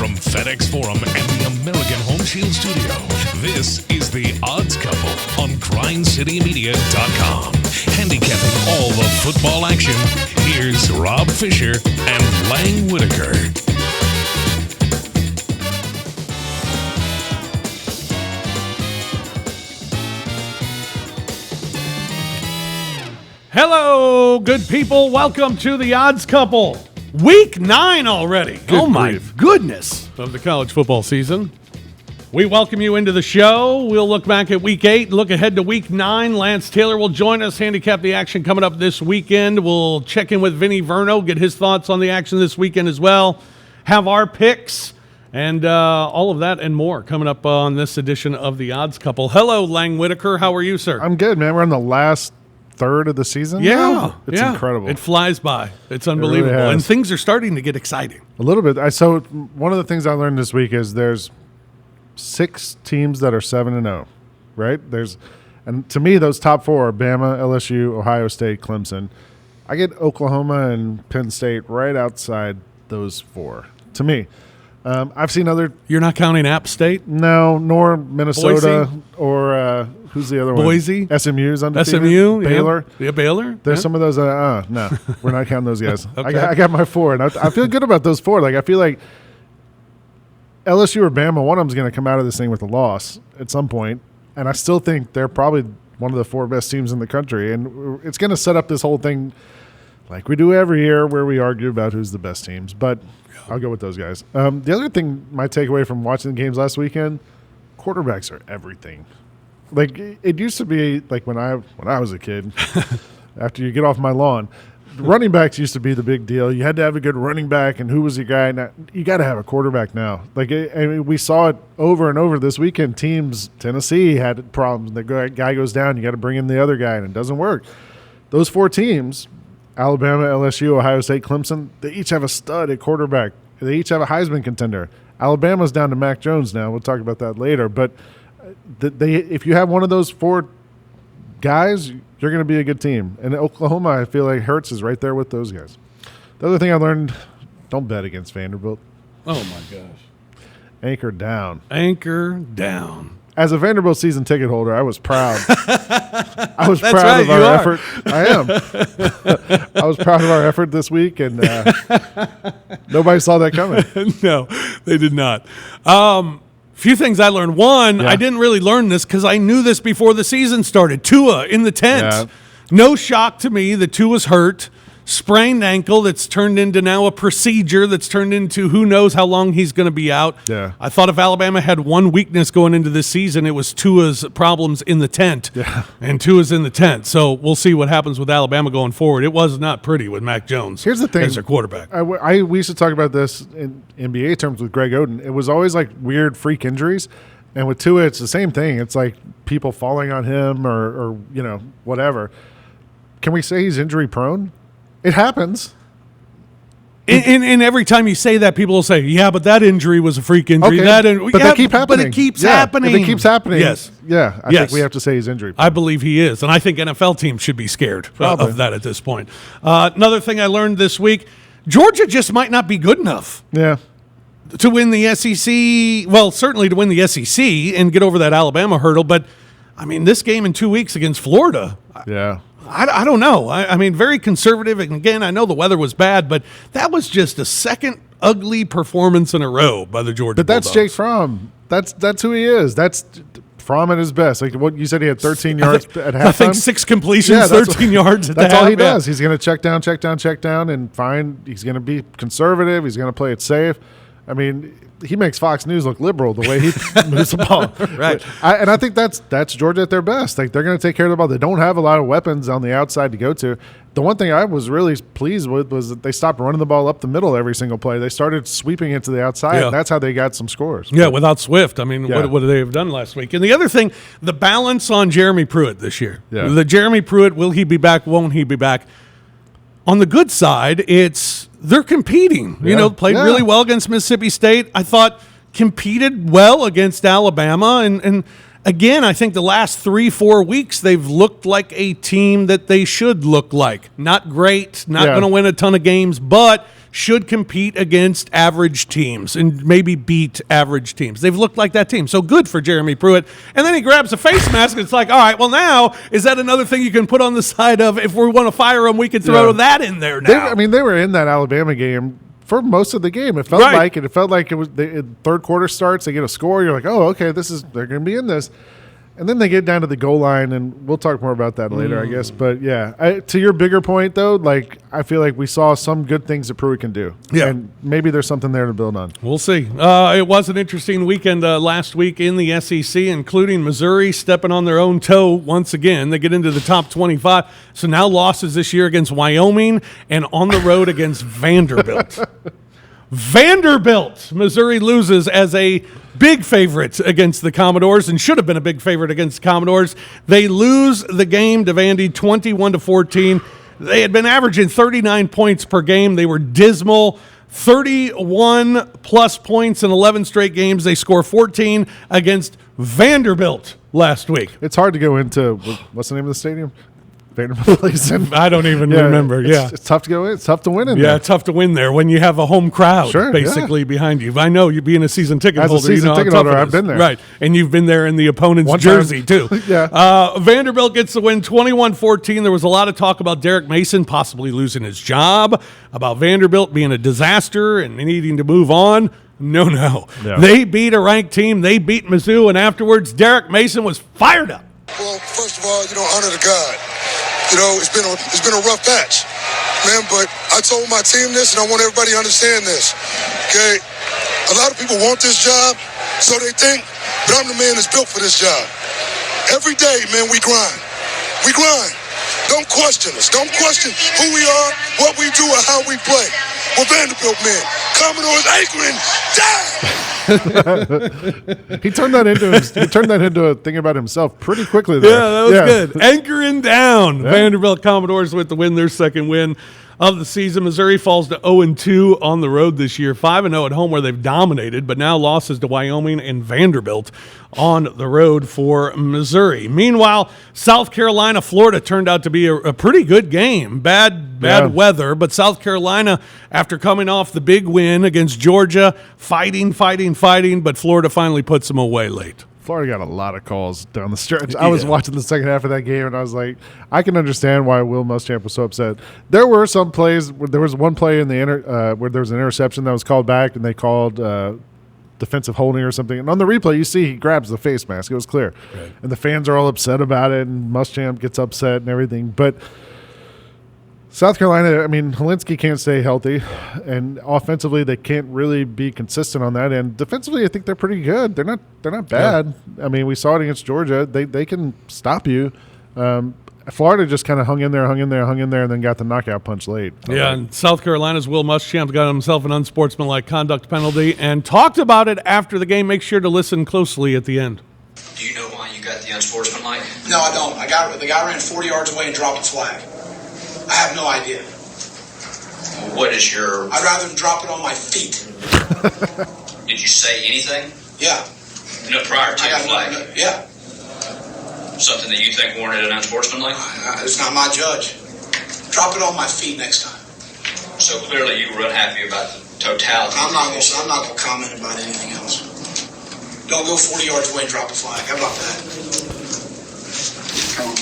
From FedEx Forum and the American Home Shield Studio, this is The Odds Couple on GrindCityMedia.com. Handicapping all the football action, here's Rob Fischer and Lang Whitaker. Hello, good people. Welcome to The Odds Couple. Week 9 already. Oh, my goodness. Of the college football season. We welcome you into the show. We'll look back at Week 8, look ahead to Week 9. Lance Taylor will join us, handicap the action coming up this weekend. We'll check in with Vinnie Verno, get his thoughts on the action this weekend as well. Have our picks and all of that and more coming up on this edition of The Odds Couple. Hello, Lang Whitaker. How are you, sir? I'm good, man. We're in the last third of the season. Yeah, It's incredible. It flies by. It's unbelievable. Really and things are starting to get exciting. A little bit. So one of the things I learned this week is there's 6 teams that are 7-0, right? And to me, those top 4 are Bama, LSU, Ohio State, Clemson. I get Oklahoma and Penn State right outside those 4. To me, I've seen other. You're not counting App State? No, nor Minnesota Boise? Or who's the other Boise? one? SMU's undefeated. SMU? Baylor. Yeah, Baylor. There's yeah. some of those. No, we're not counting those guys. Okay. I got my 4, and I feel good about those 4. Like I feel like LSU or Bama, one of them's going to come out of this thing with a loss at some point, and I still think they're probably one of the 4 best teams in the country, and it's going to set up this whole thing like we do every year where we argue about who's the best teams. But I'll go with those guys. The other thing, my takeaway from watching the games last weekend, quarterbacks are everything. Like it used to be, like when I was a kid, after you get off my lawn, running backs used to be the big deal. You had to have a good running back, and who was your guy? Now, you got to have a quarterback now. Like I mean, we saw it over and over this weekend. Teams, Tennessee had problems. The guy goes down, you got to bring in the other guy, and it doesn't work. Those 4 teams, Alabama, LSU, Ohio State, Clemson, they each have a stud at quarterback. They each have a Heisman contender. Alabama's down to Mac Jones now. We'll talk about that later. But if you have one of those 4 guys, you're going to be a good team. And Oklahoma, I feel like Hurts is right there with those guys. The other thing I learned, don't bet against Vanderbilt. Oh, my gosh. Anchor down. Anchor down. As a Vanderbilt season ticket holder, I was proud. I was That's proud right, of our effort. I am. I was proud of our effort this week, and nobody saw that coming. No, they did not. Few things I learned. One, I didn't really learn this because I knew this before the season started. Tua in the tent. Yeah. No shock to me that Tua's hurt. Sprained ankle that's turned into now a procedure that's turned into who knows how long he's going to be out. Yeah. I thought if Alabama had one weakness going into this season, it was Tua's problems in the tent. Yeah. And Tua's in the tent. So we'll see what happens with Alabama going forward. It was not pretty with Mac Jones. Here's the thing. As their quarterback. We used to talk about this in NBA terms with Greg Oden. It was always like weird freak injuries. And with Tua, it's the same thing. It's like people falling on him or whatever. Can we say he's injury prone? It happens. And every time you say that, people will say, yeah, but that injury was a freak injury. Okay, but they keep happening. But it keeps happening. If it keeps happening, yes. Yeah, I think we have to say he's injury prone. I believe he is. And I think NFL teams should be scared of that at this point. Another thing I learned this week, Georgia just might not be good enough. Yeah. To win the SEC, well, certainly to win the SEC and get over that Alabama hurdle. But, I mean, this game in 2 weeks against Florida. Yeah. I don't know. I mean, very conservative. And again, I know the weather was bad, but that was just a second ugly performance in a row by the Georgia Bulldogs. That's Jake Fromm. That's who he is. That's Fromm at his best. Like what you said, he had 13 yards at halftime. I think 6 completions, 13 yards at That's the all half. he does. He's going to check down, and find. He's going to be conservative. He's going to play it safe. I mean, he makes Fox News look liberal the way he moves the ball. Right. I think that's Georgia at their best. Like they're going to take care of the ball. They don't have a lot of weapons on the outside to go to. The one thing I was really pleased with was that they stopped running the ball up the middle every single play. They started sweeping it to the outside. Yeah. That's how they got some scores. Yeah, without Swift. I mean, Yeah. what would they have done last week? And the other thing, the balance on Jeremy Pruitt this year. Yeah. The Jeremy Pruitt, will he be back? Won't he be back? On the good side, they're competing. Yeah. Played Yeah. really well against Mississippi State. I thought competed well against Alabama. And again, I think the last 3-4 weeks, they've looked like a team that they should look like. Not great, not going to win a ton of games, but should compete against average teams and maybe beat average teams. They've looked like that team. So good for Jeremy Pruitt. And then he grabs a face mask and it's like, all right, well now, is that another thing you can put on the side of if we want to fire him, we can throw that in there now? They were in that Alabama game for most of the game. It felt like it. It felt like it was the third quarter starts, they get a score, you're like, oh, okay, they're going to be in this. And then they get down to the goal line, and we'll talk more about that later, I guess. But, yeah, to your bigger point, though, like I feel like we saw some good things that Pruitt can do. Yeah. And maybe there's something there to build on. We'll see. It was an interesting weekend last week in the SEC, including Missouri stepping on their own toe once again. They get into the top 25. So now losses this year against Wyoming and on the road against Vanderbilt. Vanderbilt, Missouri loses as a big favorite against the Commodores and should have been a big favorite against the Commodores. They lose the game to Vandy 21-14. They had been averaging 39 points per game. They were dismal. 31-plus points in 11 straight games. They score 14 against Vanderbilt last week. It's hard to go into, what's the name of the stadium? Vanderbilt plays in. I don't even remember. It's tough to go in. It's tough to win in there. Yeah, it's tough to win there when you have a home crowd basically behind you. I know you being a season ticket holder. As a season ticket holder, I've been there. Right, and you've been there in the opponent's jersey too. Vanderbilt gets the win 21-14. There was a lot of talk about Derek Mason possibly losing his job, about Vanderbilt being a disaster and needing to move on. No. They beat a ranked team. They beat Mizzou, and afterwards, Derek Mason was fired up. Well, first of all, honor to God. It's been a rough patch, man, but I told my team this, and I want everybody to understand this, okay? A lot of people want this job, so they think, but I'm the man that's built for this job. Every day, man, we grind. We grind. Don't question us. Don't question who we are, what we do, or how we play. We're Vanderbilt men. Commodores anchoring down. He turned that into a thing about himself pretty quickly there. Yeah, that was good. Anchoring down. Yeah. Vanderbilt Commodores with the win, their second win of the season. Missouri falls to 0-2 on the road this year, 5-0 at home where they've dominated, but now losses to Wyoming and Vanderbilt on the road for Missouri. Meanwhile, South Carolina, Florida turned out to be a pretty good game. Bad weather, but South Carolina, after coming off the big win against Georgia, fighting, but Florida finally puts them away late. Florida got a lot of calls down the stretch. I was watching the second half of that game, and I was like, I can understand why Will Muschamp was so upset. There were some plays. There was one play in the where there was an interception that was called back, and they called defensive holding or something. And on the replay, you see he grabs the face mask. It was clear. Right. And the fans are all upset about it, and Muschamp gets upset and everything. But South Carolina, I mean, Helinski can't stay healthy, and offensively they can't really be consistent on that. And defensively, I think they're pretty good. They're not bad. Yeah. I mean, we saw it against Georgia. They can stop you. Florida just kind of hung in there, and then got the knockout punch late. Yeah, and South Carolina's Will Muschamp got himself an unsportsmanlike conduct penalty and talked about it after the game. Make sure to listen closely at the end. Do you know why you got the unsportsmanlike? No, I don't. The guy ran 40 yards away and dropped a flag. I have no idea. What is your... I'd rather than drop it on my feet. Did you say anything? Yeah. No, prior to the flag? Yeah. Something that you think warranted an unsportsmanlike? It's not my judge. Drop it on my feet next time. So clearly you were unhappy about the totality. I'm not going to comment about anything else. Don't go 40 yards away and drop a flag. How about that? Come on.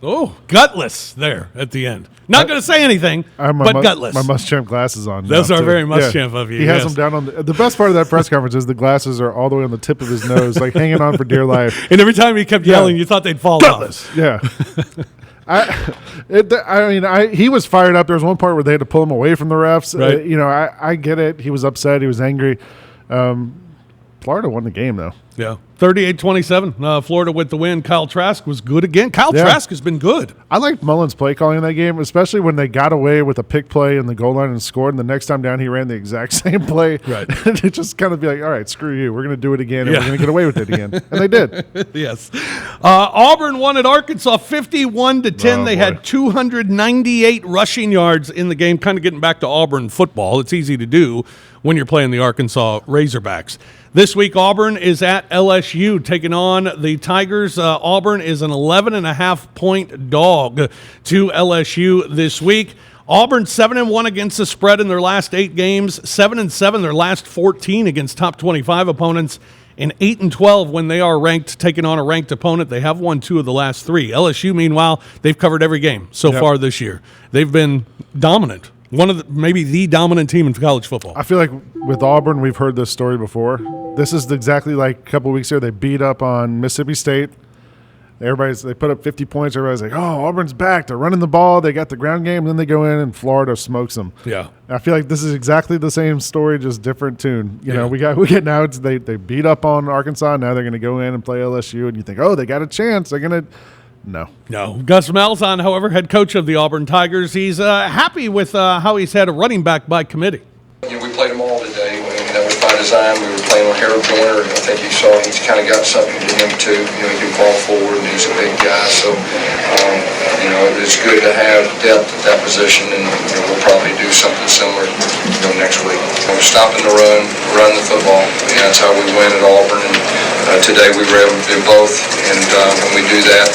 Oh, gutless there at the end. Not going to say anything, but gutless. My Muschamp glasses on. Those are very Muschamp of you. He has them down on the best part of that press conference is the glasses are all the way on the tip of his nose, like hanging on for dear life. And every time he kept yelling, you thought they'd fall gutless. Off. Yeah. He was fired up. There was one part where they had to pull him away from the refs. Right. I get it. He was upset. He was angry. Florida won the game, though. Yeah. 38-27. Florida with the win. Kyle Trask was good again. Trask has been good. I liked Mullen's play calling in that game, especially when they got away with a pick play in the goal line and scored. And the next time down, he ran the exact same play. Right. And it just kind of be like, all right, screw you. We're going to do it again, and we're going to get away with it again. And they did. Yes. Auburn won at Arkansas 51-10. They had 298 rushing yards in the game, kind of getting back to Auburn football. It's easy to do when you're playing the Arkansas Razorbacks. This week, Auburn is at LSU taking on the Tigers. Auburn is an 11.5-point dog to LSU this week. Auburn 7-1 against the spread in their last 8 games, 7-7 their last 14 against top 25 opponents, and 8-12 when they are ranked, taking on a ranked opponent. They have won 2 of the last 3. LSU, meanwhile, they've covered every game so far this year. They've been dominant. Maybe the dominant team in college football. I feel like with Auburn, we've heard this story before. This is exactly like a couple weeks ago. They beat up on Mississippi State. They put up 50 points. Everybody's like, oh, Auburn's back. They're running the ball. They got the ground game. And then they go in and Florida smokes them. Yeah. I feel like this is exactly the same story, just different tune. You know, we get now. They beat up on Arkansas. Now they're going to go in and play LSU. And you think, oh, they got a chance. They're going to. No. Gus Malzahn, however, head coach of the Auburn Tigers, he's happy with how he's had a running back by committee. We played them all today. That was by design. We were playing on Harold Joyner. I think you saw he's kind of got something to him too. He can fall forward and he's a big guy. So, it's good to have depth at that position, and we'll probably do something similar, next week. Stopping the run the football. That's how we win at Auburn. And today we were able to do both. And when we do that,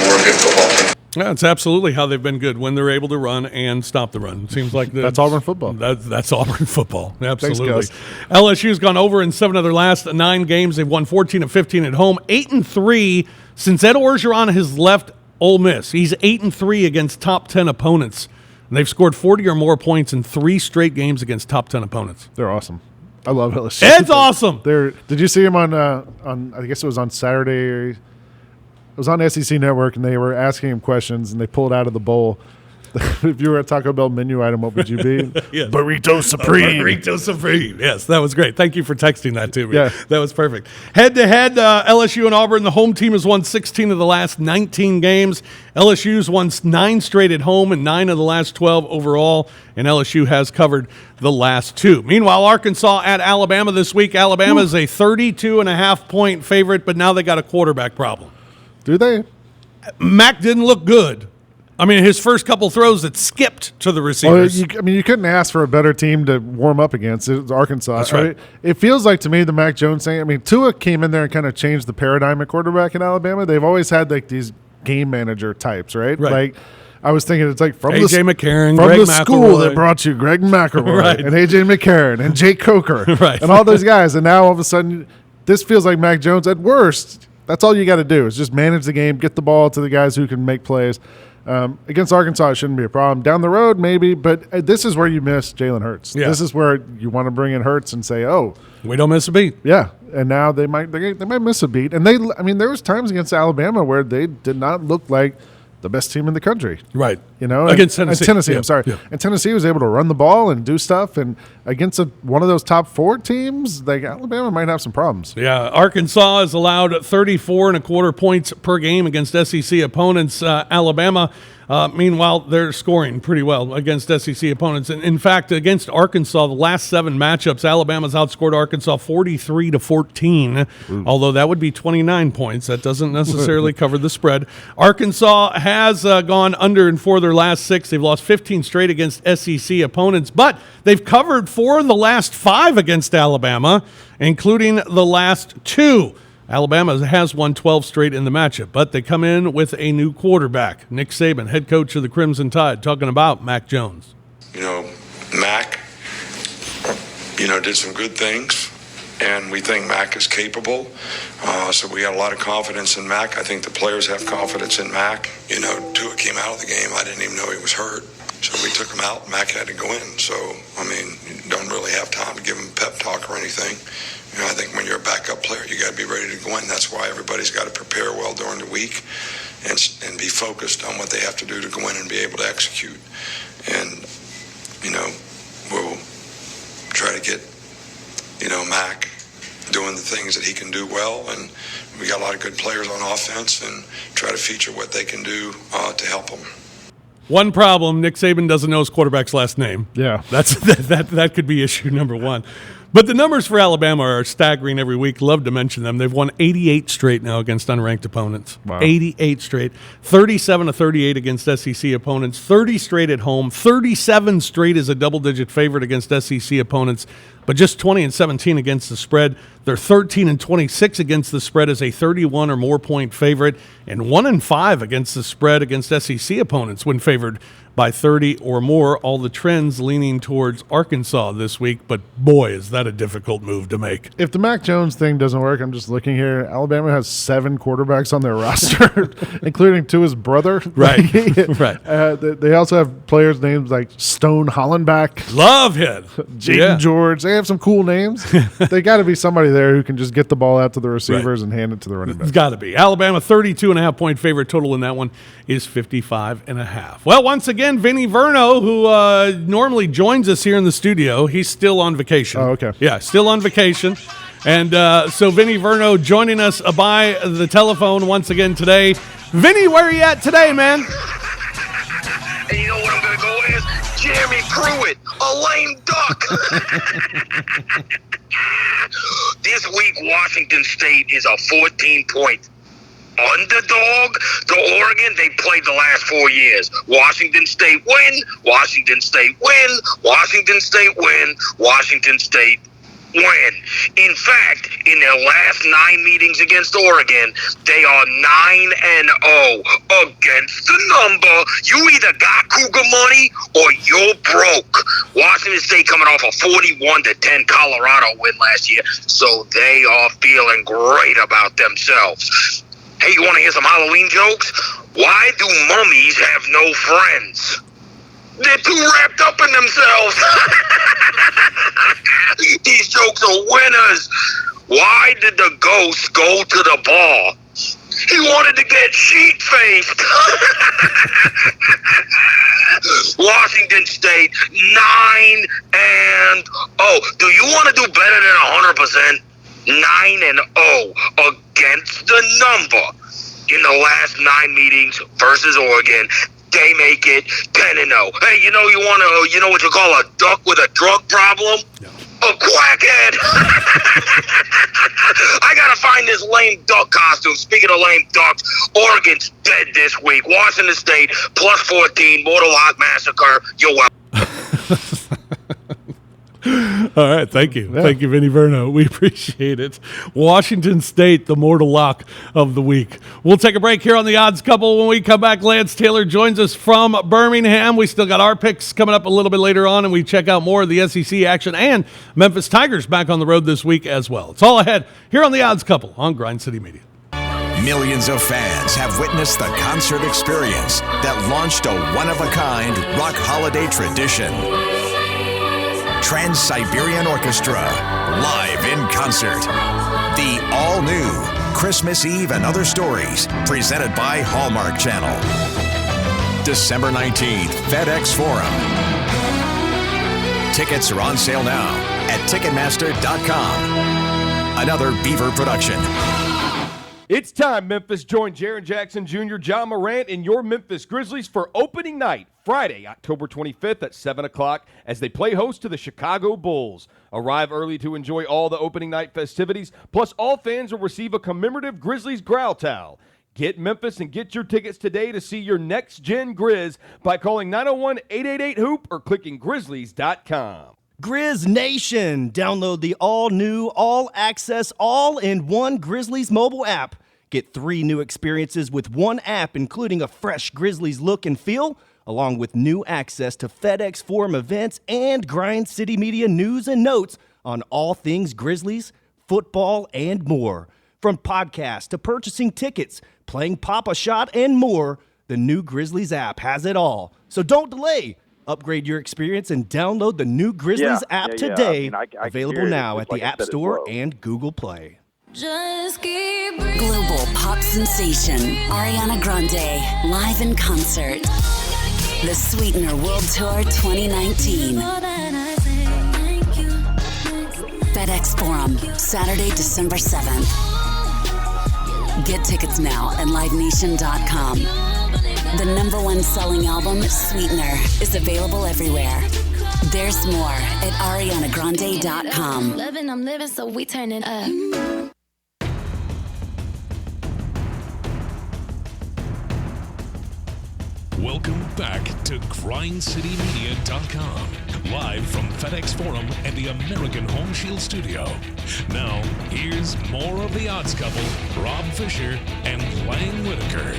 we're a good football team. Yeah, it's absolutely how they've been good when they're able to run and stop the run. It seems like that's Auburn football. That's Auburn football. Absolutely. Thanks, LSU's gone over in 7 of their last 9 games. They've won 14 of 15 at home, 8-3 since Ed Orgeron has left Ole Miss. He's 8-3 against top 10 opponents. And they've scored 40 or more points in 3 straight games against top 10 opponents. They're awesome. I love LSU. Ed's awesome. Did you see him on I guess it was on Saturday? It was on SEC Network, and they were asking him questions, and they pulled out of the bowl. If you were a Taco Bell menu item, what would you be? Yes. Burrito Supreme. Burrito Supreme. Yes, that was great. Thank you for texting that to me. Yeah. That was perfect. Head-to-head, LSU and Auburn, the home team has won 16 of the last 19 games. LSU's won 9 straight at home and 9 of the last 12 overall, and LSU has covered the last 2. Meanwhile, Arkansas at Alabama this week. Alabama is a 32.5-point favorite, but now they got a quarterback problem. Do they? Mac didn't look good. I mean, his first couple throws that skipped to the receivers. Well, you couldn't ask for a better team to warm up against. It was Arkansas. That's right. It feels like to me the Mac Jones thing. Tua came in there and kind of changed the paradigm at quarterback in Alabama. They've always had like these game manager types, right? Like I was thinking, it's like from A.J. McCarron, from Greg the school McElroy. that brought you Greg McElroy Right. and A.J. McCarron and Jake Coker Right. and all those guys. And now all of a sudden, this feels like Mac Jones at worst. That's all you got to do is just manage the game, get the ball to the guys who can make plays. Against Arkansas, it shouldn't be a problem. Down the road, maybe, but this is where you miss Jalen Hurts. Yeah. This is where you want to bring in Hurts and say, oh, we don't miss a beat. yeah. And now they might miss a beat. And there was times against Alabama where they did not look like the best team in the country. Right. Against Tennessee. Yeah. I'm sorry. Yeah. And Tennessee was able to run the ball and do stuff. And against one of those top 4 teams, like Alabama might have some problems. Yeah. Arkansas has allowed 34.25 points per game against SEC opponents. Alabama, meanwhile, they're scoring pretty well against SEC opponents. And in fact, against Arkansas, the last 7 matchups, Alabama's outscored Arkansas 43-14. Although that would be 29 points. That doesn't necessarily cover the spread. Arkansas has gone under in 4 of their last 6. They've lost 15 straight against SEC opponents, but they've covered 4 of the last 5 against Alabama, including the last 2. Alabama has won 12 straight in the matchup, but they come in with a new quarterback, Nick Saban, head coach of the Crimson Tide, talking about Mac Jones. Mac, did some good things, and we think Mac is capable. So we got a lot of confidence in Mac. I think the players have confidence in Mac. Tua came out of the game. I didn't even know he was hurt. So we took him out. Mac had to go in. So, you don't really have time to give him a pep talk or anything. I think when you're a backup player, you got to be ready to go in. That's why everybody's got to prepare well during the week and be focused on what they have to do to go in and be able to execute. And, we'll try to get, Mac doing the things that he can do well. And we got a lot of good players on offense and try to feature what they can do to help them. One problem, Nick Saban doesn't know his quarterback's last name. Yeah. That could be issue number 1. But the numbers for Alabama are staggering every week. Love to mention them. They've won 88 straight now against unranked opponents. Wow. 88 straight. 37-38 against SEC opponents. 30 straight at home. 37 straight as a double-digit favorite against SEC opponents. But just 20-17 against the spread. They're 13-26 against the spread as a 31 or more point favorite. And 1-5 against the spread against SEC opponents when favored by 30 or more. All the trends leaning towards Arkansas this week, but boy, is that a difficult move to make. If the Mac Jones thing doesn't work, I'm just looking here. Alabama has 7 quarterbacks on their roster, including 2 his brother. Right, right. They also have players named like Stone Hollenbach, Lovehead, Jaden George. They have some cool names. They got to be somebody there who can just get the ball out to the receivers and hand it to the running back. It's got to be. Alabama 32.5-point favorite. Total in that one is 55.5. Well, once again, Vinnie Verno, who normally joins us here in the studio, he's still on vacation. Oh, okay. Yeah, still on vacation. And so Vinnie Verno joining us by the telephone once again today. Vinnie, where are you at today, man? And you know what I'm going to go with? Jeremy Pruitt, a lame duck. This week, Washington State is a 14-point underdog to Oregon. They played the last 4 years. Washington State win, Washington State win, Washington State win, Washington State win. In fact, in their last 9 meetings against Oregon, they are 9-0 against the number. You either got Cougar money or you're broke. Washington State coming off a 41-10 Colorado win last year, so they are feeling great about themselves. Hey, you want to hear some Halloween jokes? Why do mummies have no friends? They're too wrapped up in themselves. These jokes are winners. Why did the ghost go to the bar? He wanted to get sheet-faced. Washington State, 9-0. Do you want to do better than 100%? 9-0 against the number in the last 9 meetings versus Oregon. They make it 10-0. Hey, you know what you call a duck with a drug problem? No. A quackhead. I gotta find this lame duck costume. Speaking of lame ducks, Oregon's dead this week. Washington State plus 14. Mortal Lock Massacre. You're welcome. All right, thank you. Yeah. Thank you, Vinnie Verno. We appreciate it. Washington State, the mortal lock of the week. We'll take a break here on the Odds Couple. When we come back, Lance Taylor joins us from Birmingham. We still got our picks coming up a little bit later on, and we check out more of the SEC action, and Memphis Tigers back on the road this week as well. It's all ahead here on the Odds Couple on Grind City Media. Millions of fans have witnessed the concert experience that launched a one-of-a-kind rock holiday tradition. Trans-Siberian Orchestra, live in concert. The all-new Christmas Eve and Other Stories, presented by Hallmark Channel. December 19th, FedEx Forum. Tickets are on sale now at Ticketmaster.com. Another Beaver production. It's time, Memphis. Join Jaren Jackson Jr., John Morant, and your Memphis Grizzlies for opening night, Friday, October 25th at 7 o'clock as they play host to the Chicago Bulls. Arrive early to enjoy all the opening night festivities, plus all fans will receive a commemorative Grizzlies growl towel. Get Memphis and get your tickets today to see your next-gen Grizz by calling 901-888-HOOP or clicking Grizzlies.com. Grizz Nation! Download the all-new, all-access, all-in-one Grizzlies mobile app. Get 3 new experiences with one app, including a fresh Grizzlies look and feel, along with new access to FedEx Forum events and Grind City Media news and notes on all things Grizzlies, football, and more. From podcasts to purchasing tickets, playing Pop-A-Shot, and more, the new Grizzlies app has it all. So don't delay. Upgrade your experience and download the new Grizzlies app today. I available now at the App Store and Google Play. Global pop sensation Ariana Grande live in concert. The Sweetener World Tour 2019. FedEx Forum, Saturday, December 7th. Get tickets now at LiveNation.com. The #1 selling album, Sweetener, is available everywhere. There's more at ArianaGrande.com. I'm living, so we turn it up. Welcome back to GrindCityMedia.com, live from FedEx Forum and the American Home Shield Studio. Now, here's more of the Odds Couple, Rob Fischer and Lang Whitaker.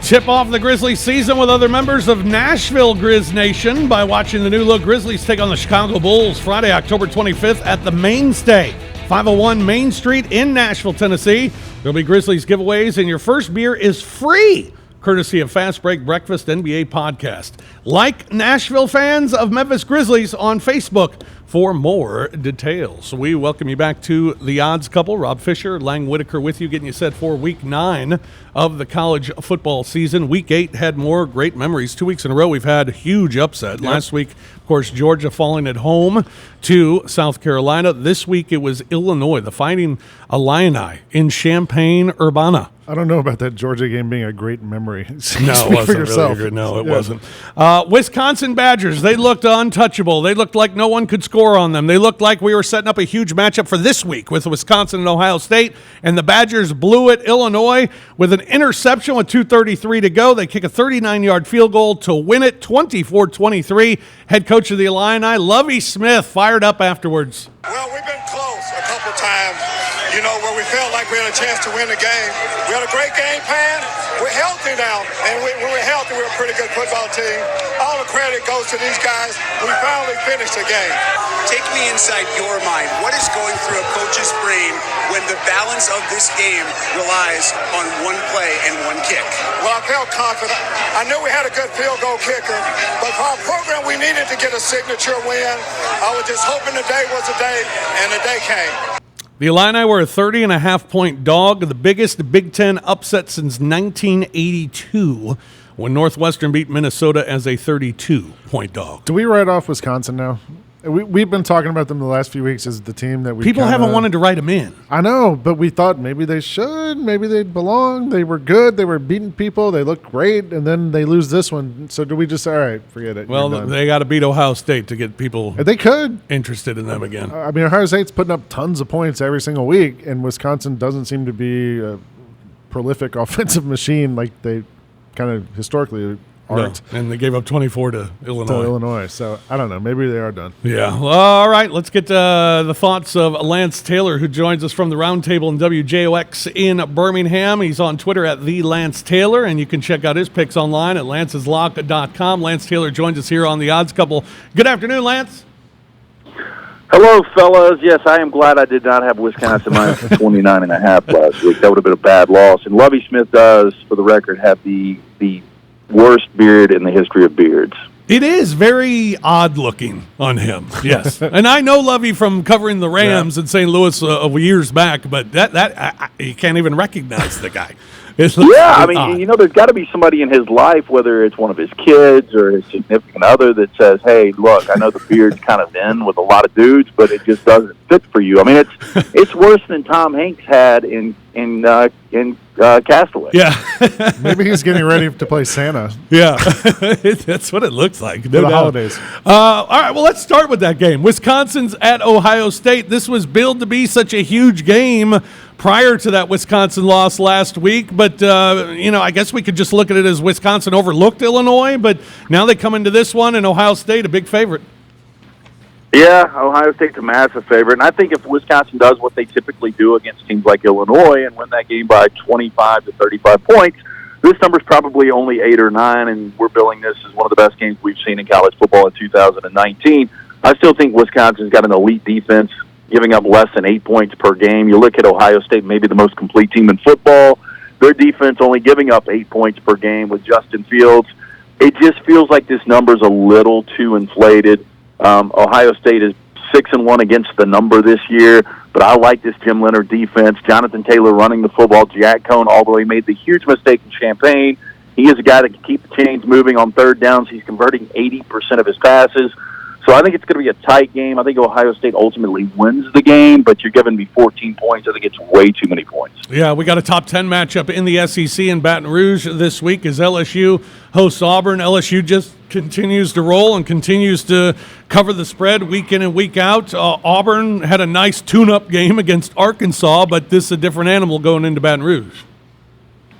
Tip off the Grizzlies season with other members of Nashville Grizz Nation by watching the new look Grizzlies take on the Chicago Bulls Friday, October 25th at the Mainstay, 501 Main Street in Nashville, Tennessee. There'll be Grizzlies giveaways, and your first beer is free, courtesy of Fast Break Breakfast NBA Podcast. Like Nashville fans of Memphis Grizzlies on Facebook for more details. We welcome you back to The Odds Couple. Rob Fischer, Lang Whitaker with you, getting you set for Week 9 of the college football season. Week 8 had more great memories. 2 weeks in a row, we've had a huge upset. Yep. Last week, of course, Georgia falling at home to South Carolina. This week, it was Illinois, the Fighting Illini in Champaign-Urbana. I don't know about that Georgia game being a great memory. No, it wasn't really good. No, it wasn't. Wisconsin Badgers, they looked untouchable. They looked like no one could score on them. They looked like we were setting up a huge matchup for this week with Wisconsin and Ohio State, and the Badgers blew it. Illinois with an interception with 2:33 to go. They kick a 39-yard field goal to win it, 24-23. Head coach of the Illini, Lovie Smith, fired up afterwards. Well, we've been close a couple times, where we felt like we had a chance to win the game. We had a great game plan. We're healthy now, and when we're healthy, we're a pretty good football team. All the credit goes to these guys. We finally finished the game. Take me inside your mind. What is going through a coach's brain when the balance of this game relies on one play and one kick? Well, I felt confident. I knew we had a good field goal kicker, but for our program, we needed to get a signature win. I was just hoping the day was the day, and the day came. The Illini were a 30.5-point dog, the biggest Big Ten upset since 1982, when Northwestern beat Minnesota as a 32-point dog. Do we write off Wisconsin now? We've been talking about them the last few weeks as the team that we people haven't wanted to write them in. I know, but we thought maybe they should, maybe they'd belong. They were good, they were beating people, they looked great, and then they lose this one. So do we just say, all right, forget it? Well, they got to beat Ohio State to get people they could interested in them again. I mean, Ohio State's putting up tons of points every single week, and Wisconsin doesn't seem to be a prolific offensive machine like they kind of historically aren't. No. And they gave up 24 to Illinois. So I don't know. Maybe they are done. Yeah. Well, all right. Let's get the thoughts of Lance Taylor, who joins us from the Roundtable in WJOX in Birmingham. He's on Twitter at @TheLanceTaylor, and you can check out his picks online at lanceslock.com. Lance Taylor joins us here on The Odds Couple. Good afternoon, Lance. Hello, fellas. Yes, I am glad I did not have Wisconsin minus 29.5 last week. That would have been a bad loss. And Lovie Smith does, for the record, have the worst beard in the history of beards. It is very odd looking on him, yes. And I know Lovie from covering the Rams in St. Louis years back, but that you can't even recognize the guy. I mean, there's got to be somebody in his life, whether it's one of his kids or his significant other, that says, hey, look, I know the beard's kind of in with a lot of dudes, but it just doesn't fit for you. I mean, it's worse than Tom Hanks had in Castaway. Yeah. Maybe he's getting ready to play Santa. Yeah. That's what it looks like. For the holidays. All right, well, let's start with that game. Wisconsin's at Ohio State. This was billed to be such a huge game prior to that Wisconsin loss last week. But, I guess we could just look at it as Wisconsin overlooked Illinois. But now they come into this one, and Ohio State a big favorite. Yeah, Ohio State's a massive favorite. And I think if Wisconsin does what they typically do against teams like Illinois and win that game by 25 to 35 points, this number's probably only 8 or 9, and we're billing this as one of the best games we've seen in college football in 2019. I still think Wisconsin's got an elite defense, giving up less than 8 points per game. You look at Ohio State, maybe the most complete team in football. Their defense only giving up 8 points per game with Justin Fields. It just feels like this number's a little too inflated. Ohio State is 6-1 against the number this year, but I like this Jim Leonard defense. Jonathan Taylor running the football. Jack Cohn, although he made the huge mistake in Champaign, he is a guy that can keep the chains moving on third downs. He's converting 80% of his passes. So I think it's going to be a tight game. I think Ohio State ultimately wins the game, but you're giving me 14 points. I think it's way too many points. Yeah, we got a top 10 matchup in the SEC in Baton Rouge this week as LSU hosts Auburn. LSU just continues to roll and continues to cover the spread week in and week out. Auburn had a nice tune-up game against Arkansas, but this is a different animal going into Baton Rouge.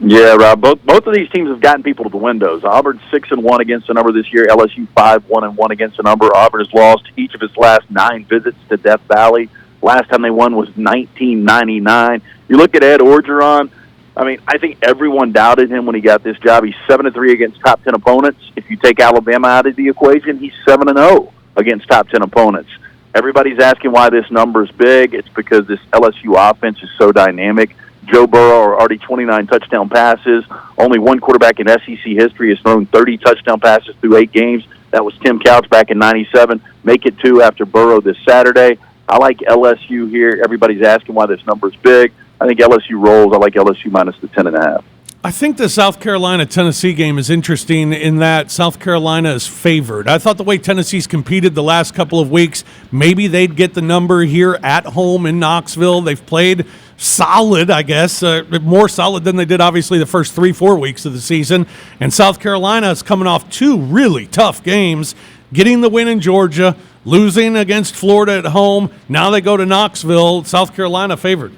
Yeah, Rob. Both of these teams have gotten people to the windows. Auburn's 6-1 against the number this year. LSU 5-1-1 against the number. Auburn has lost each of its last 9 visits to Death Valley. Last time they won was 1999. You look at Ed Orgeron. I mean, I think everyone doubted him when he got this job. He's 7-3 against top 10 opponents. If you take Alabama out of the equation, he's 7-0 against top 10 opponents. Everybody's asking why this number is big. It's because this LSU offense is so dynamic. Joe Burrow already 29 touchdown passes. Only one quarterback in SEC history has thrown 30 touchdown passes through 8 games. That was Tim Couch back in '97. Make it 2 after Burrow this Saturday. I like LSU here. Everybody's asking why this number is big. I think LSU rolls. I like LSU minus the 10.5. I think the South Carolina-Tennessee game is interesting in that South Carolina is favored. I thought the way Tennessee's competed the last couple of weeks, maybe they'd get the number here at home in Knoxville. They've played solid, I guess, more solid than they did obviously the first 3-4 weeks of the season. And South Carolina is coming off 2 really tough games, getting the win in Georgia, losing against Florida at home. Now they go to Knoxville. South Carolina favored.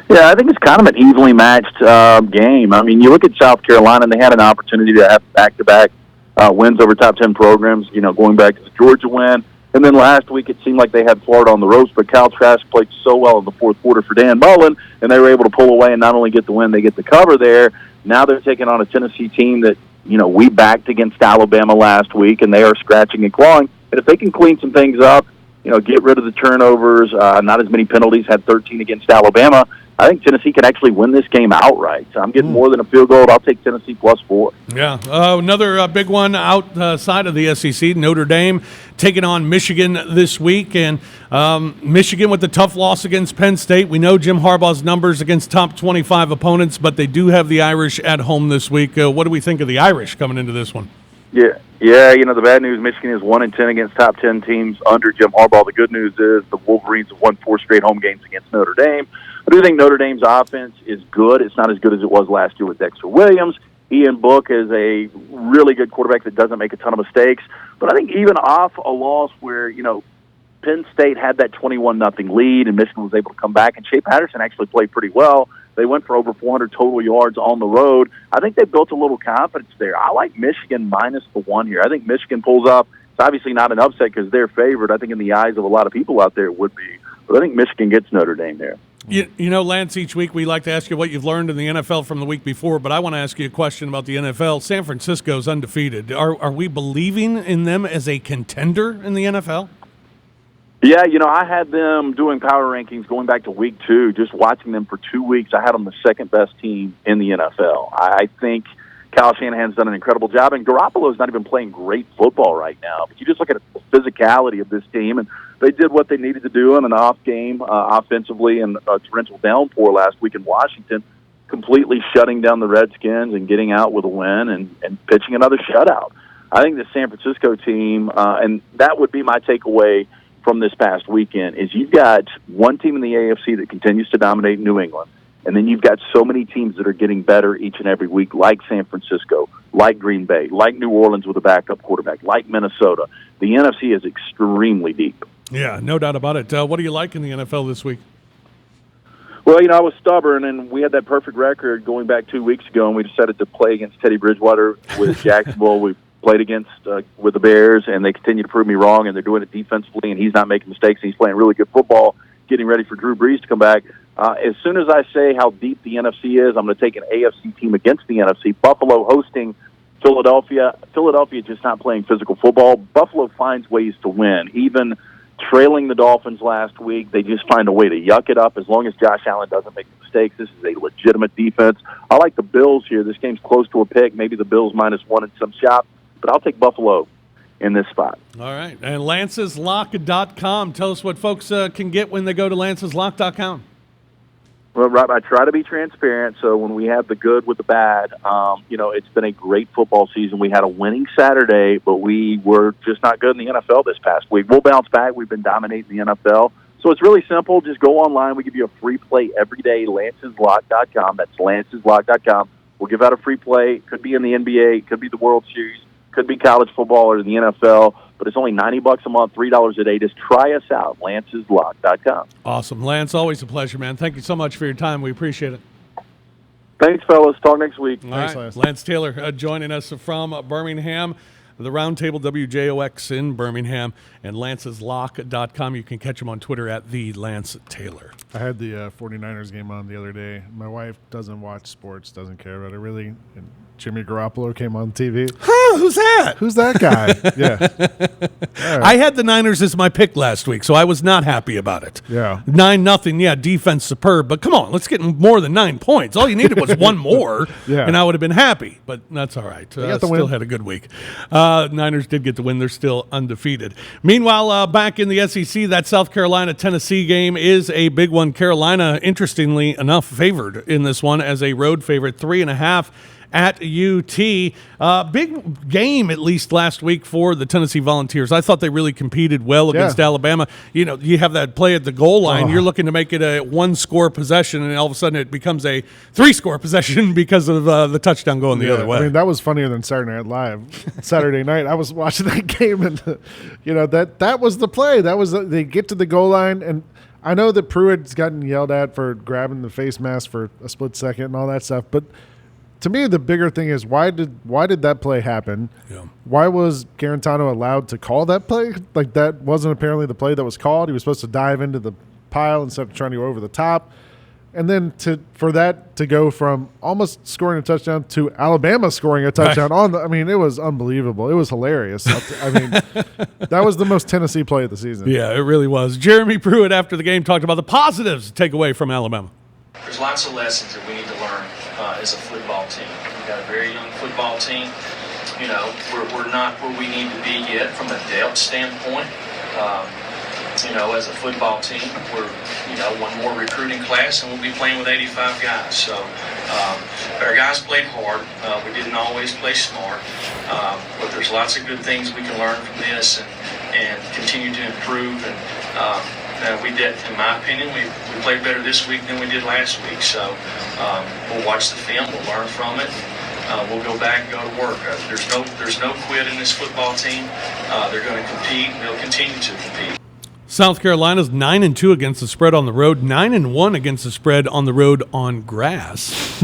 Yeah, I think it's kind of an evenly matched game. I mean, you look at South Carolina, and they had an opportunity to have back-to-back wins over top 10 programs, going back to the Georgia win. And then last week it seemed like they had Florida on the ropes, but Cal Trask played so well in the fourth quarter for Dan Mullen, and they were able to pull away and not only get the win, they get the cover there. Now they're taking on a Tennessee team that, we backed against Alabama last week, and they are scratching and clawing. And if they can clean some things up, get rid of the turnovers, not as many penalties, had 13 against Alabama, I think Tennessee can actually win this game outright. So I'm getting more than a field goal. I'll take Tennessee +4. Yeah. Another big one outside of the SEC, Notre Dame taking on Michigan this week. And Michigan with the tough loss against Penn State. We know Jim Harbaugh's numbers against top 25 opponents, but they do have the Irish at home this week. What do we think of the Irish coming into this one? Yeah, the bad news, Michigan is 1-10 against top 10 teams under Jim Harbaugh. The good news is the Wolverines have won 4 straight home games against Notre Dame. I do think Notre Dame's offense is good. It's not as good as it was last year with Dexter Williams. Ian Book is a really good quarterback that doesn't make a ton of mistakes. But I think even off a loss where, Penn State had that 21-0 lead and Michigan was able to come back, and Shea Patterson actually played pretty well. They went for over 400 total yards on the road. I think they built a little confidence there. I like Michigan minus the 1 here. I think Michigan pulls up. It's obviously not an upset because they're favored. I think in the eyes of a lot of people out there it would be. But I think Michigan gets Notre Dame there. Lance, each week we like to ask you what you've learned in the NFL from the week before, but I want to ask you a question about the NFL. San Francisco's undefeated. Are we believing in them as a contender in the NFL? Yeah, I had them doing power rankings going back to week 2, just watching them for 2 weeks. I had them the second best team in the NFL. I think Kyle Shanahan's done an incredible job, and Garoppolo's not even playing great football right now. But you just look at the physicality of this team, and they did what they needed to do in an off game offensively and a torrential downpour last week in Washington, completely shutting down the Redskins and getting out with a win and pitching another shutout. I think the San Francisco team, and that would be my takeaway from this past weekend, is you've got one team in the AFC that continues to dominate New England, and then you've got so many teams that are getting better each and every week, like San Francisco, like Green Bay, like New Orleans with a backup quarterback, like Minnesota. The NFC is extremely deep. Yeah, no doubt about it. What do you like in the NFL this week? Well, I was stubborn, and we had that perfect record going back 2 weeks ago, and we decided to play against Teddy Bridgewater with Jacksonville. We played against with the Bears, and they continue to prove me wrong, and they're doing it defensively, and he's not making mistakes, and he's playing really good football, getting ready for Drew Brees to come back. As soon as I say how deep the NFC is, I'm going to take an AFC team against the NFC. Buffalo hosting Philadelphia. Philadelphia just not playing physical football. Buffalo finds ways to win. Even trailing the Dolphins last week, they just find a way to yuck it up as long as Josh Allen doesn't make mistakes. This is a legitimate defense. I like the Bills here. This game's close to a pick. Maybe the Bills -1 in some shop, but I'll take Buffalo in this spot. All right. And lanceslock.com. Tell us what folks can get when they go to lanceslock.com. Well, Rob, I try to be transparent, so when we have the good with the bad, it's been a great football season. We had a winning Saturday, but we were just not good in the NFL this past week. We'll bounce back. We've been dominating the NFL. So it's really simple. Just go online. We give you a free play every day, lanceslock.com. That's lanceslock.com. We'll give out a free play. It could be in the NBA. It could be the World Series. Could be college football or the NFL. But it's only $90 a month, $3 a day. Just try us out, lanceslock.com. Awesome. Lance, always a pleasure, man. Thank you so much for your time. We appreciate it. Thanks, fellas. Talk next week. All right. Lance Taylor joining us from Birmingham. The Roundtable, WJOX in Birmingham, and lanceslock.com. You can catch him on Twitter at the Lance Taylor. I had the 49ers game on the other day. My wife doesn't watch sports, doesn't care about it really. And Jimmy Garoppolo came on TV. Huh, who's that? Who's that guy? Yeah. Right. I had the Niners as my pick last week, so I was not happy about it. Yeah. 9-0, yeah, defense superb. But come on, let's get more than 9 points. All you needed was one more, and I would have been happy. But that's all right. Still had a good week. Niners did get the win. They're still undefeated. Meanwhile, back in the SEC, that South Carolina-Tennessee game is a big one. Carolina, interestingly enough, favored in this one as a road favorite, 3.5 at UT. Big game, at least last week, for the Tennessee Volunteers. I thought they really competed well against Alabama. You know, you have that play at the goal line. You're looking to make it a 1-score possession, and all of a sudden it becomes a 3-score possession because of the touchdown going the other way. I mean, that was funnier than Saturday Night Live. Saturday night, I was watching that game, and that was the play. They get to the goal line, and I know that Pruitt's gotten yelled at for grabbing the face mask for a split second and all that stuff, but to me, the bigger thing is why did that play happen? Yeah. Why was Garantano allowed to call that play? Like, that wasn't apparently the play that was called. He was supposed to dive into the pile instead of trying to go over the top. And then for that to go from almost scoring a touchdown to Alabama scoring a touchdown it was unbelievable. It was hilarious. That was the most Tennessee play of the season. Yeah, it really was. Jeremy Pruitt after the game talked about the positives to take away from Alabama. There's lots of lessons that we need to learn as a football team. We've got a very young football team. You know, we're not where we need to be yet from a depth standpoint. As a football team, we're, one more recruiting class, and we'll be playing with 85 guys. So our guys played hard. We didn't always play smart. But there's lots of good things we can learn from this and continue to improve. And we did, in my opinion, we played better this week than we did last week. So we'll watch the film, we'll learn from it, and we'll go back and go to work. There's no quit in this football team. They're going to compete, and they'll continue to compete. South Carolina's 9-2 against the spread on the road, 9-1 against the spread on the road on grass.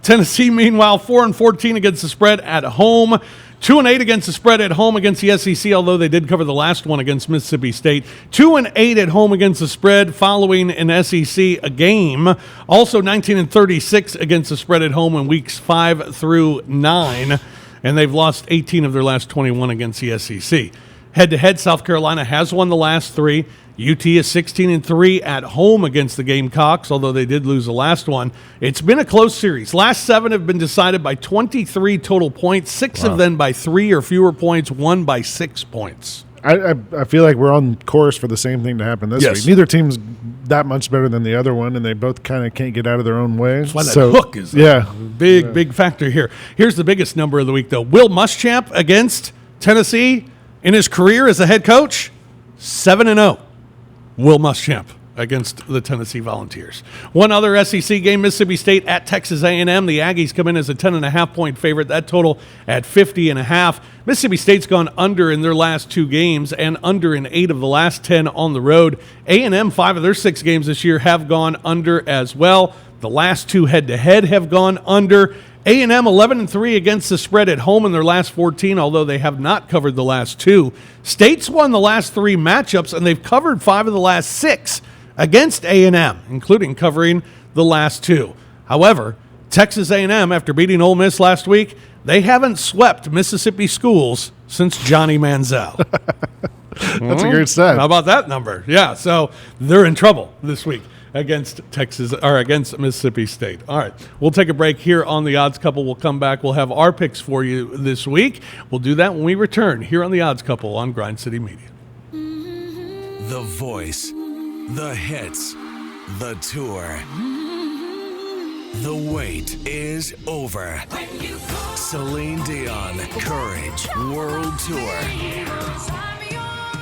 Tennessee, meanwhile, 4-14 against the spread at home. 2-8 against the spread at home against the SEC, although they did cover the last one against Mississippi State. 2-8 at home against the spread following an SEC game. Also 19-36 against the spread at home in weeks 5 through 9. And they've lost 18 of their last 21 against the SEC. Head-to-head, South Carolina has won the last 3. UT is 16-3 at home against the Gamecocks, although they did lose the last one. It's been a close series. Last 7 have been decided by 23 total points, 6 of them by 3 or fewer points, 1 by 6 points. I feel like we're on course for the same thing to happen this week. Neither team's that much better than the other one, and they both kind of can't get out of their own way. That's why that hook is a big factor here. Here's the biggest number of the week, though. Will Muschamp against Tennessee in his career as a head coach, 7-0. Will Muschamp against the Tennessee Volunteers. One other SEC game, Mississippi State at Texas A&M. The Aggies come in as a 10.5-point favorite. That total at 50.5. Mississippi State's gone under in their last 2 games and under in 8 of the last 10 on the road. A&M, 5 of their 6 games this year have gone under as well. The last 2 head-to-head have gone under. A&M 11-3 against the spread at home in their last 14, although they have not covered the last 2. State's won the last 3 matchups, and they've covered 5 of the last 6 against A&M, including covering the last 2. However, Texas A&M, after beating Ole Miss last week, they haven't swept Mississippi schools since Johnny Manziel. That's a great stat. How about that number? Yeah, so they're in trouble this week against Mississippi State. All right, we'll take a break here on the Odds Couple. We'll come back. We'll have our picks for you this week. We'll do that when we return here on the Odds Couple on Grind City Media. The voice, the hits, the tour. The wait is over. Celine Dion, Courage World Tour.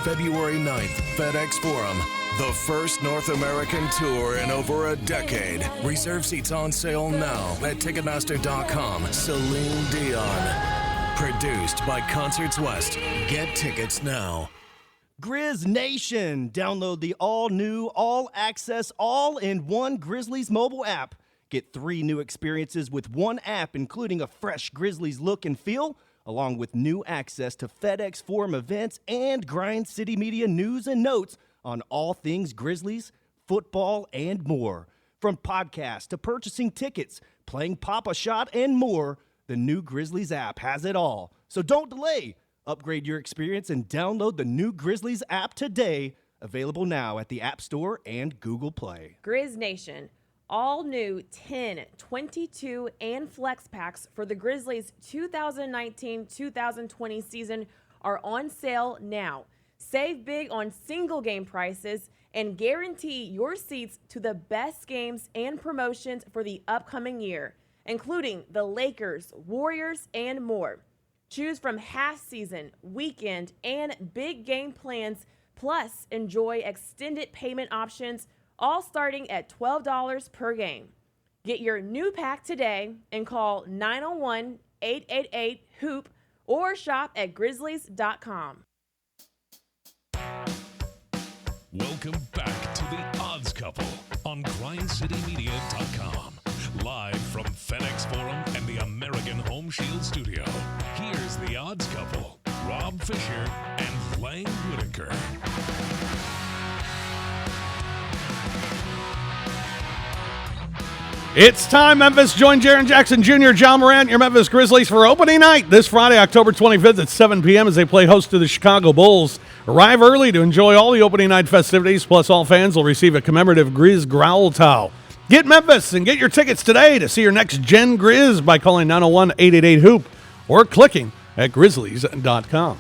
February 9th, FedEx Forum. The first North American tour in over a decade. Reserve seats on sale now at Ticketmaster.com. Celine Dion. Produced by Concerts West. Get tickets now. Grizz Nation. Download the all-new, all-access, all-in-one Grizzlies mobile app. Get 3 new experiences with one app, including a fresh Grizzlies look and feel, along with new access to FedEx Forum events and Grind City Media news and notes on all things Grizzlies, football, and more. From podcasts to purchasing tickets, playing Pop-A-Shot, and more, the new Grizzlies app has it all. So don't delay. Upgrade your experience and download the new Grizzlies app today. Available now at the App Store and Google Play. Grizz Nation, all new 10, 22, and flex packs for the Grizzlies 2019-2020 season are on sale now. Save big on single game prices and guarantee your seats to the best games and promotions for the upcoming year, including the Lakers, Warriors, and more. Choose from half season, weekend, and big game plans, plus enjoy extended payment options, all starting at $12 per game. Get your new pack today and call 901-888-HOOP or shop at grizzlies.com. Welcome back to the Odds Couple on GrindCityMedia.com. Live from FedEx Forum and the American Home Shield Studio. Here's the Odds Couple, Rob Fischer and Lang Whitaker. It's time, Memphis. Join Jaren Jackson Jr., John Morant, your Memphis Grizzlies for opening night this Friday, October 25th at 7 p.m. as they play host to the Chicago Bulls. Arrive early to enjoy all the opening night festivities, plus all fans will receive a commemorative Grizz Growl Towel. Get Memphis and get your tickets today to see your next Gen Grizz by calling 901-888-HOOP or clicking at grizzlies.com.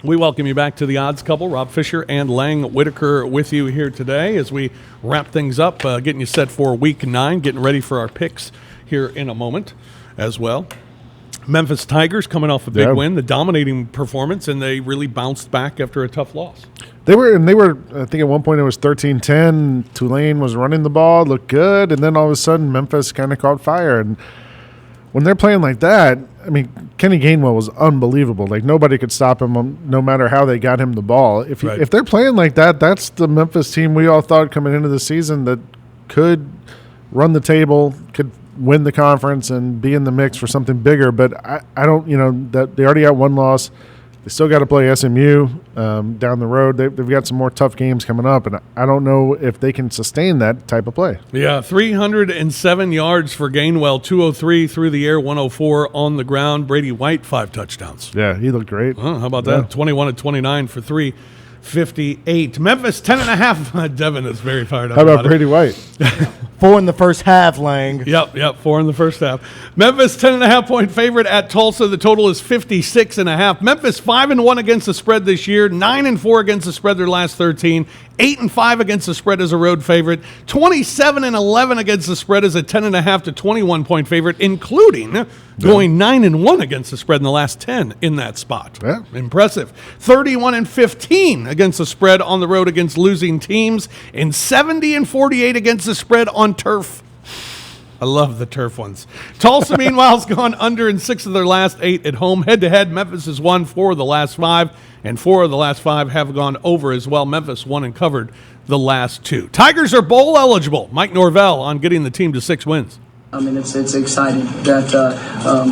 We welcome you back to the Odds Couple. Rob Fischer and Lang Whitaker with you here today as we wrap things up, getting you set for Week 9, getting ready for our picks here in a moment as well. Memphis Tigers coming off a big win, the dominating performance, and they really bounced back after a tough loss. They were, I think at one point it was 13-10. Tulane was running the ball, looked good, and then all of a sudden Memphis kind of caught fire. And when they're playing like that, I mean, Kenny Gainwell was unbelievable. Like, nobody could stop him no matter how they got him the ball. If they're playing like that, that's the Memphis team we all thought coming into the season that could run the table, could win the conference and be in the mix for something bigger. But I don't, that they already got one loss. They still got to play SMU down the road. They've got some more tough games coming up, and I don't know if they can sustain that type of play. Yeah, 307 yards for Gainwell, 203 through the air, 104 on the ground. Brady White, 5 touchdowns. Yeah, he looked great. How about that? 21 and 29 for 358. Memphis, 10.5. Devin is very fired up. How about Brady White? 4 in the first half, Lang. Yep, 4 in the first half. Memphis, 10.5-point favorite at Tulsa. The total is 56.5. Memphis, 5-1 against the spread this year, 9-4 against the spread their last 13, 8-5 against the spread as a road favorite, 27-11 against the spread as a 10.5 to 21-point favorite, including going 9-1 against the spread in the last 10 in that spot. Yeah. Impressive. 31-15 against the spread on the road against losing teams, and 70-48 against the spread on turf. I love the turf ones. Tulsa, meanwhile, has gone under in 6 of their last 8 at home. Head-to-head, Memphis has won 4 of the last 5, and 4 of the last 5 have gone over as well. Memphis won and covered the last 2. Tigers are bowl eligible. Mike Norvell on getting the team to 6 wins. I mean, it's exciting that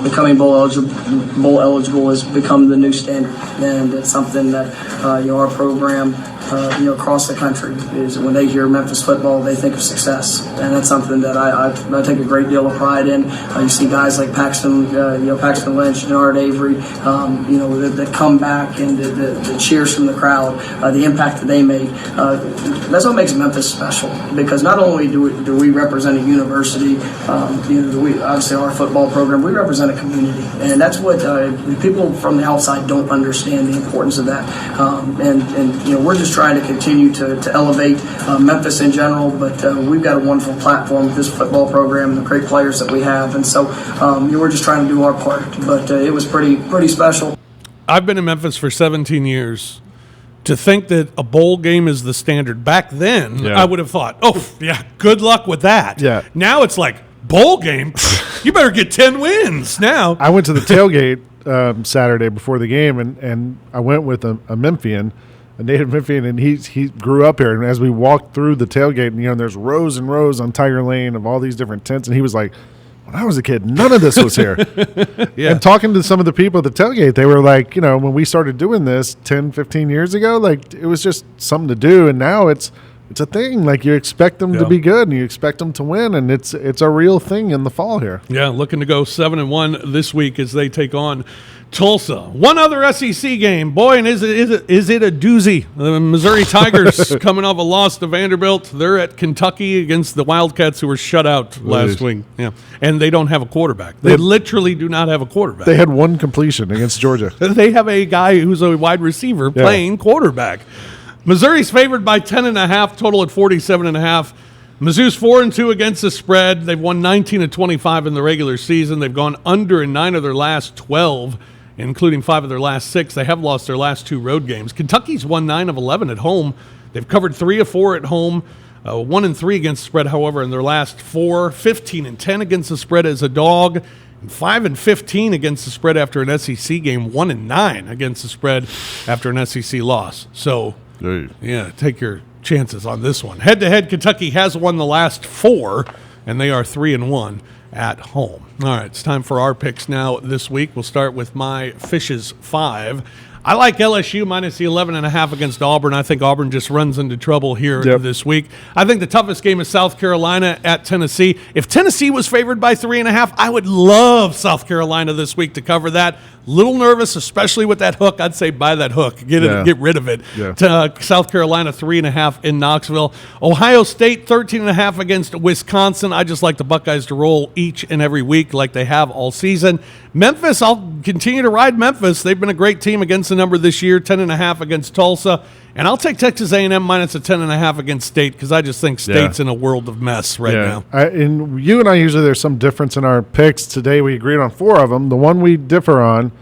becoming bowl eligible has become the new standard, and it's something that our program, across the country is when they hear Memphis football, they think of success, and that's something that I take a great deal of pride in. You see guys like Paxton Lynch, Denard Avery, that come back and the cheers from the crowd, the impact that they made. That's what makes Memphis special, because not only do we represent a university. We obviously our football program, we represent a community, and that's what people from the outside don't understand the importance of that. And we're just trying to continue to elevate Memphis in general, but we've got a wonderful platform with this football program and the great players that we have, and so we're just trying to do our part. But it was pretty special. I've been in Memphis for 17 years. To think that a bowl game is the standard back then, I would have thought, good luck with that. Yeah. Now it's like, bowl game? You better get 10 wins now. I went to the tailgate Saturday before the game, and I went with a Memphian, a native Memphian, and he grew up here. And as we walked through the tailgate, and there's rows and rows on Tiger Lane of all these different tents, and he was like, when I was a kid, none of this was here. Yeah. And talking to some of the people at the tailgate, they were like, when we started doing this 10, 15 years ago, like it was just something to do. And now it's a thing. Like you expect them to be good and you expect them to win. And it's a real thing in the fall here. Yeah, looking to go 7-1 this week as they take on Tulsa. One other SEC game. Boy, and is it a doozy. The Missouri Tigers coming off a loss to Vanderbilt. They're at Kentucky against the Wildcats, who were shut out last week. Yeah, and they don't have a quarterback. They literally do not have a quarterback. They had one completion against Georgia. They have a guy who's a wide receiver playing quarterback. Missouri's favored by 10.5, total at 47.5. Mizzou's 4-2 against the spread. They've won 19 of 25 in the regular season. They've gone under in 9 of their last 12, including 5 of their last 6. They have lost their last 2 road games. Kentucky's won 9 of 11 at home. They've covered 3 of 4 at home. 1-3 against the spread, however, in their last 4. 15-10 against the spread as a dog. 5-15 against the spread after an SEC game. 1-9 against the spread after an SEC loss. So, yeah, take your chances on this one. Head-to-head, Kentucky has won the last 4, and they are 3-1 at home. All right, it's time for our picks now this week. We'll start with my Fishes 5. I like LSU minus the 11.5 against Auburn. I think Auburn just runs into trouble here this week. I think the toughest game is South Carolina at Tennessee. If Tennessee was favored by 3.5, I would love South Carolina this week to cover that. Little nervous, especially with that hook. I'd say buy that hook. Get rid of it. South Carolina 3.5 in Knoxville. Ohio State 13.5 against Wisconsin. I just like the Buckeyes to roll each and every week like they have all season. Memphis, I'll continue to ride Memphis. They've been a great team against the number this year. 10.5 against Tulsa. And I'll take Texas A&M minus a 10.5 against State because I just think State's in a world of mess right now. And you and I usually there's some difference in our picks. Today we agreed on 4 of them. The one we differ on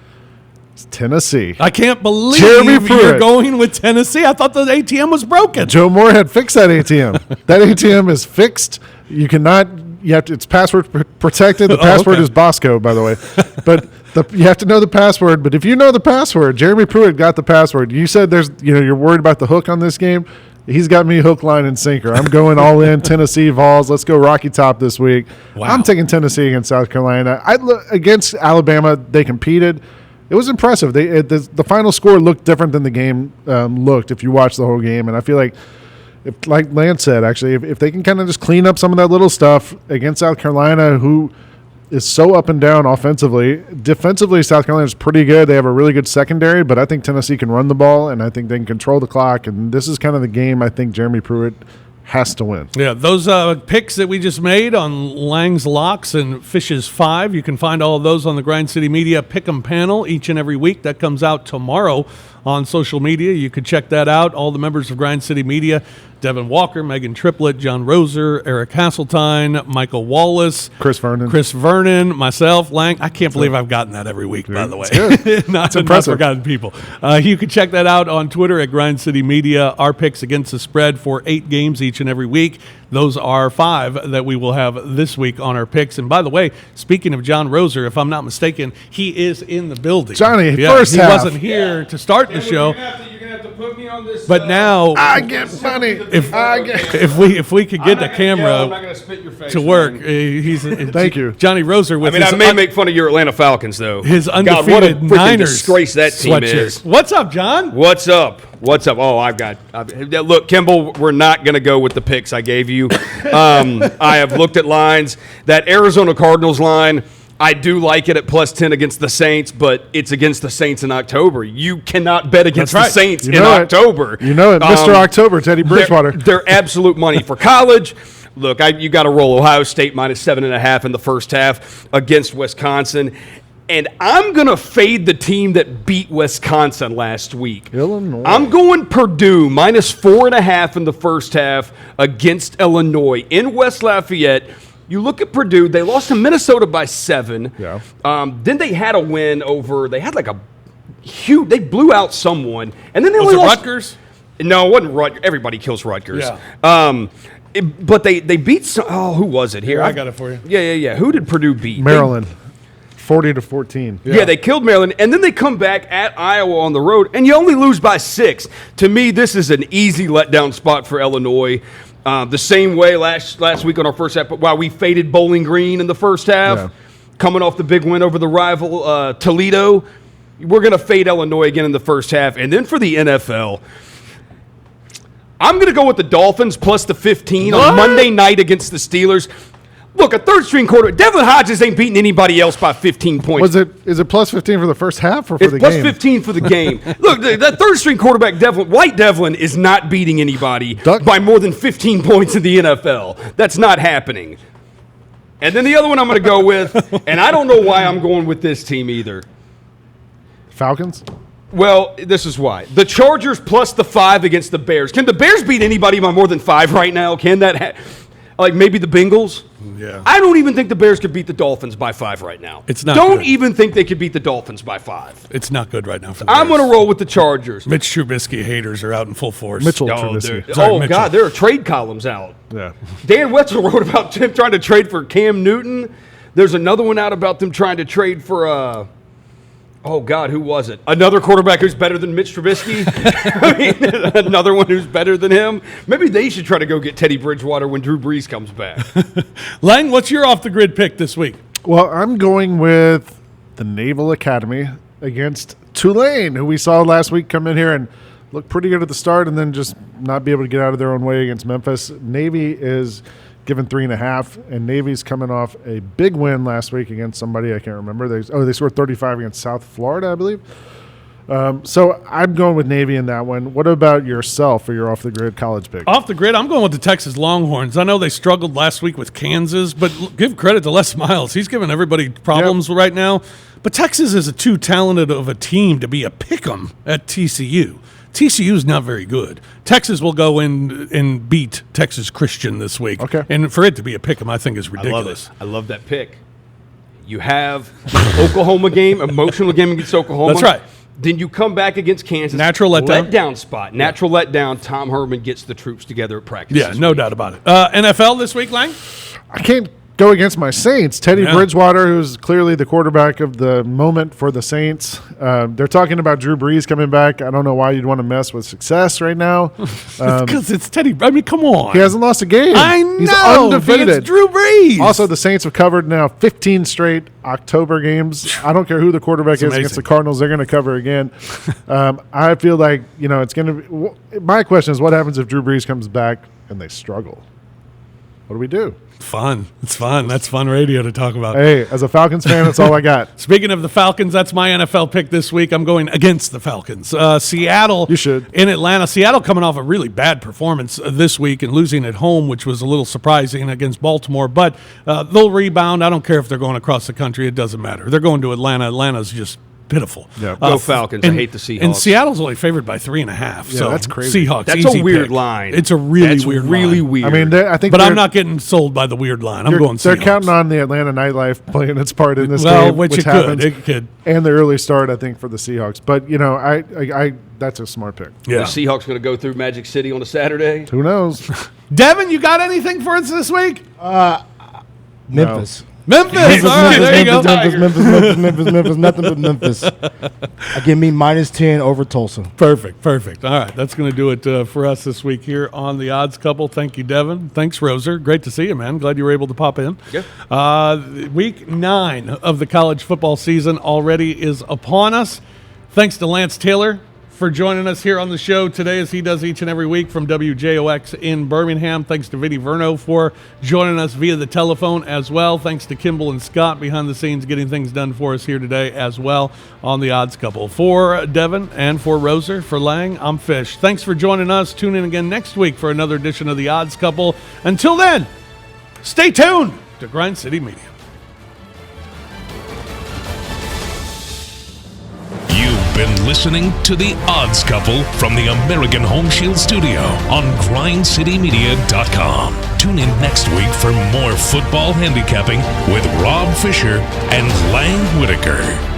is Tennessee. I can't believe you're going with Tennessee. I thought the ATM was broken. Joe Moorhead fixed that ATM. That ATM is fixed. You cannot. It's password protected. The password is Bosco, by the way. But you have to know the password. But if you know the password, Jeremy Pruitt got the password. You said you're worried about the hook on this game. He's got me hook, line, and sinker. I'm going all in. Tennessee Vols. Let's go Rocky Top this week. Wow. I'm taking Tennessee against South Carolina. Against Alabama, they competed. It was impressive. The final score looked different than the game looked if you watch the whole game. And I feel like, like Lance said, actually, if they can kind of just clean up some of that little stuff against South Carolina, who is so up and down offensively. Defensively, South Carolina is pretty good. They have a really good secondary, but I think Tennessee can run the ball, and I think they can control the clock. And this is kind of the game I think Jeremy Pruitt has to win. Yeah, those picks that we just made on Lang's Locks and Fishes 5, you can find all of those on the Grind City Media Pick'em panel each and every week. That comes out tomorrow on social media. You can check that out. All the members of Grind City Media, Devin Walker, Megan Triplett, John Roser, Eric Hasseltine, Michael Wallace, Chris Vernon, myself, Lang. I can't believe I've gotten that every week, by the way. It's not impressive. Forgotten people. You can check that out on Twitter at Grind City Media. Our picks against the spread for 8 games each and every week. Those are 5 that we will have this week on our picks. And by the way, speaking of John Roser, if I'm not mistaken, he is in the building. Johnny, first half. He wasn't here to start the show. You're gonna have to put me on this. But now I get money. If we could get the camera to work, Thank you, Johnny Roser. With I may make fun of your Atlanta Falcons though. His undefeated God, what a freaking Niners disgrace that team sweatshirt. is. What's up, John? What's up? Oh, look, Kimball, we're not going to go with the picks I gave you. I have looked at lines. That Arizona Cardinals line, I do like it at +10 against the Saints, but it's against the Saints in October. You cannot bet against the Saints in October. You know it. Mr. October, Teddy Bridgewater. They're absolute money for college. Look, you got to roll Ohio State -7.5 in the first half against Wisconsin. And I'm going to fade the team that beat Wisconsin last week. Illinois. I'm going Purdue -4.5 in the first half against Illinois in West Lafayette. You look at Purdue, they lost to Minnesota by 7. Yeah. Then they had a win over, they had like a huge, they blew out someone. And then they Was only it lost. Rutgers? No, it wasn't Rutgers. Everybody kills Rutgers. Yeah. But they beat some, who was it here? I got it for you. Yeah. Who did Purdue beat? Maryland. 40-14. Yeah, they killed Maryland, and then they come back at Iowa on the road, and you only lose by 6. To me, this is an easy letdown spot for Illinois. The same way last week on our first half, while we faded Bowling Green in the first half, coming off the big win over the rival Toledo, we're going to fade Illinois again in the first half. And then for the NFL, I'm going to go with the Dolphins plus the 15 on Monday night against the Steelers. Look, a third-string quarterback. Devlin Hodges ain't beating anybody else by 15 points. Is it plus 15 for the first half or for the game? It's plus 15 for the game. Look, that third-string quarterback, White Devlin, is not beating anybody by more than 15 points in the NFL. That's not happening. And then the other one I'm going to go with, and I don't know why I'm going with this team either. Falcons? Well, this is why. The Chargers plus the 5 against the Bears. Can the Bears beat anybody by more than 5 right now? Can that like maybe the Bengals? Yeah. I don't even think the Bears could beat the Dolphins by 5 right now. It's not Don't good. even think they could beat the Dolphins by 5. It's not good right now for the I'm Bears. going to roll with the Chargers. Mitch Trubisky haters are out in full force. Trubisky. Sorry, God, there are trade columns out. Yeah. Dan Wetzel wrote about them trying to trade for Cam Newton. There's another one out about them trying to trade for oh, God, who was it? Another quarterback who's better than Mitch Trubisky? I mean, another one who's better than him? Maybe they should try to go get Teddy Bridgewater when Drew Brees comes back. Lang, what's your off-the-grid pick this week? Well, I'm going with the Naval Academy against Tulane, who we saw last week come in here and look pretty good at the start and then just not be able to get out of their own way against Memphis. Navy is given 3.5, and Navy's coming off a big win last week against somebody I can't remember. They scored 35 against South Florida, I believe. So I'm going with Navy in that one. What about yourself for your off-the-grid college pick? Off the grid, I'm going with the Texas Longhorns. I know they struggled last week with Kansas, but give credit to Les Miles. He's giving everybody problems right now. But Texas is too talented of a team to be a pick-em at TCU. TCU's not very good. Texas will go in and beat Texas Christian this week. Okay. And for it to be a pick 'em, I think is ridiculous. I love that pick. You have the Oklahoma game, emotional game against Oklahoma. That's right. Then you come back against Kansas. Natural letdown. Letdown spot. Natural letdown. Tom Herman gets the troops together at practice. Yeah, no doubt about it. NFL this week, Lang? I can't go against my Saints. Teddy Bridgewater, who's clearly the quarterback of the moment for the Saints. They're talking about Drew Brees coming back. I don't know why you'd want to mess with success right now. Because it's Teddy. I mean, come on. He hasn't lost a game. I know. He's undefeated. But it's Drew Brees. Also, the Saints have covered now 15 straight October games. I don't care who the quarterback is against the Cardinals. They're going to cover again. I feel like, it's going to be – my question is what happens if Drew Brees comes back and they struggle? What do we do? Fun. It's fun. That's fun radio to talk about. Hey, as a Falcons fan, that's all I got. Speaking of the Falcons, that's my NFL pick this week. I'm going against the Falcons. Seattle. You should. In Atlanta. Seattle coming off a really bad performance this week and losing at home, which was a little surprising against Baltimore. But they'll rebound. I don't care if they're going across the country. It doesn't matter. They're going to Atlanta. Atlanta's just pitiful. Yeah. Go Falcons. I hate the Seahawks. And Seattle's only favored by 3.5. Yeah, so that's crazy. Seahawks. That's easy a weird pick. line. It's a really weird line. I mean, I think but I'm not getting sold by the weird line. I'm going Seahawks. They're counting on the Atlanta nightlife playing its part in this well, game, which it happens. could. It could. And the early start, I think, for the Seahawks. But, I that's a smart pick. Yeah. The Seahawks going to go through Magic City on a Saturday? Who knows? Devin, you got anything for us this week? Memphis. No. Memphis. All right, there you go. Memphis. Nothing but Memphis. Give me -10 over Tulsa. Perfect. All right, that's going to do it for us this week here on The Odds Couple. Thank you, Devin. Thanks, Roser. Great to see you, man. Glad you were able to pop in. Yeah. Week 9 of the college football season already is upon us. Thanks to Lance Taylor for joining us here on the show today, as he does each and every week from WJOX in Birmingham. Thanks to Vinnie Verno for joining us via the telephone as well. Thanks to Kimball and Scott behind the scenes getting things done for us here today as well on The Odds Couple. For Devin and for Roser, for Lang, I'm Fish. Thanks for joining us. Tune in again next week for another edition of The Odds Couple. Until then, stay tuned to Grind City Media. Been listening to The Odds Couple from the American Home Shield Studio on grindcitymedia.com. Tune in next week for more football handicapping with Rob Fisher and Lang Whitaker.